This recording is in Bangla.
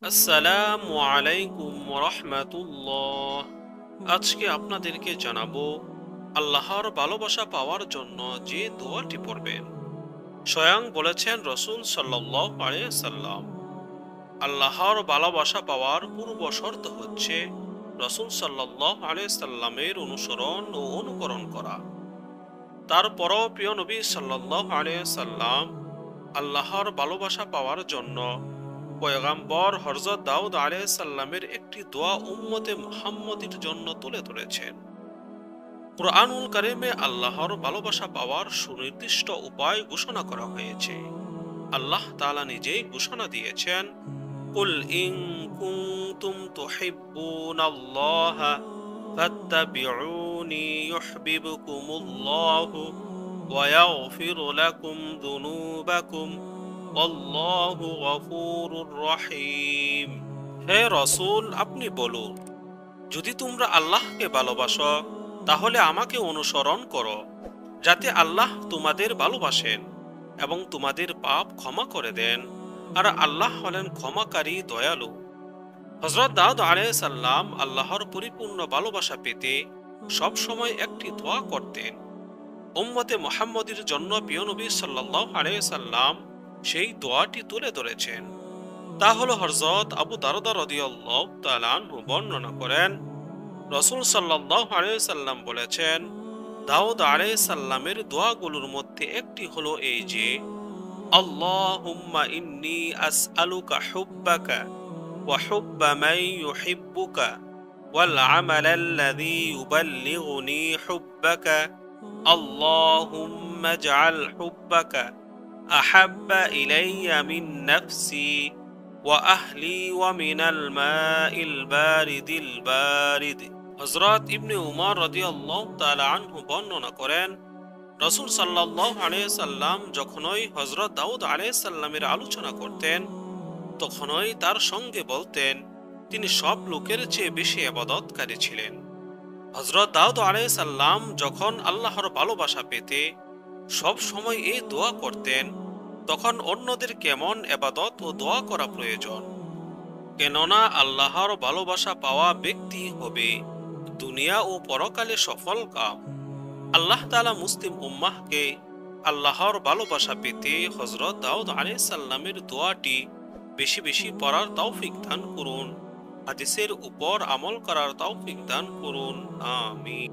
আসসালামু আলাইকুম রাহমাতুল্লাহ। আজকে আপনাদেরকে জানাবো আল্লাহর ভালোবাসা পাওয়ার জন্য যে দোয়াটি পড়বেন। স্বয়ং বলেছেন রাসূল সাল্লাল্লাহু আলাইহি সাল্লাম, আল্লাহর ভালোবাসা পাওয়ার পূর্ব শর্ত হচ্ছে রাসূল সাল্লাল্লাহু আলাইহি সাল্লামের অনুসরণ ও অনুকরণ করা। তারপরও প্রিয় নবী সাল্লাল্লাহু আলাইহি সাল্লাম আল্লাহর ভালোবাসা পাওয়ার জন্য পয়গাম্বর হযরত দাউদ আলাইহিস সালামের একটি দোয়া উম্মতে মুহাম্মদীর জন্য তুলে ধরেছেন। কুরআনুল কারীমে আল্লাহর ভালোবাসা পাওয়ার সুনির্দিষ্ট উপায় ঘোষণা করা হয়েছে। আল্লাহ তাআলা নিজেই ঘোষণা দিয়েছেন, কুল ইন কুনতুম তুহিব্বুনাল্লাহা ফাত্তাবিউনি ইউহিব্বুকুমুল্লাহু ওয়া ইয়াগফির লাকুম যুনুবাকুম আল্লাহু গফুরুর রহিম। হে রাসূল, আপনি বলুন, যদি তোমরা আল্লাহকে ভালোবাসো তাহলে আমাকে অনুসরণ করো, যাতে আল্লাহ তোমাদের ভালোবাসেন এবং তোমাদের পাপ ক্ষমা করে দেন। আর আল্লাহ হলেন ক্ষমাকারী, দয়ালু। হযরত দাউদ আলাইহিস সালাম আল্লাহর পরিপূর্ণ ভালোবাসা পেতে সব সময় একটি দোয়া করতেন। উম্মতে মুহাম্মদীর জন্য প্রিয় নবী সাল্লাল্লাহু আলাইহি সাল্লাম সেই দোয়াটি তুলে ধরেছেন। তা হলো হযরত আবু দারদা রাদিয়াল্লাহু তাআলা আনহু বর্ণনা করেন, রাসূল সাল্লাল্লাহু আলাইহি সাল্লাম বলেছেন, দাউদ আলাইহিস সালামের দোয়াগুলোর মধ্যে একটি হলো এই যে, আল্লাহুম্মা ইন্নী আসআলুকা হুব্বাকা ওয়া হুব্বা মান ইউহিব্বুকা ওয়াল আমালাল্লাযী ইউবাল্লিগুনি হুব্বাকা আল্লাহুম্মা ইজআল হুব্বাকা আহাব্বা ইলাইয়া মিন নাফসি ওয়া আহলি ওয়া মিনাল মাইল বারিদিল বারিদ। হযরত ইবনে উমর রাদিয়াল্লাহু তাআলা আনহু বর্ণনা করেন, রাসূল সাল্লাল্লাহু আলাইহি সাল্লাম যখনই হযরত দাউদ আলাইহিস সালামের আলোচনা করতেন, তখনই তার সঙ্গে বলতেন, তিনি সব লোকের চেয়ে বেশি ইবাদতকারী ছিলেন। হযরত দাউদ আলাইহিস সালাম যখন আল্লাহর ভালোবাসা পেতে সব সময় এই দোয়া করতেন, তখন অন্যদের কেমন ইবাদত ও দোয়া করা প্রয়োজন। কেননা আল্লাহর ভালোবাসা পাওয়া ব্যক্তি হবে দুনিয়া ও পরকালে সফল কাম। আল্লাহ তাআলা মুসলিম উম্মাহকে আল্লাহর ভালোবাসা পেতে হযরত দাউদ আলাইহিস সালামের দোয়াটি বেশি বেশি পড়ার তৌফিক দান করুন। হাদিসের উপর আমল করার তৌফিক দান করুন। আমিন।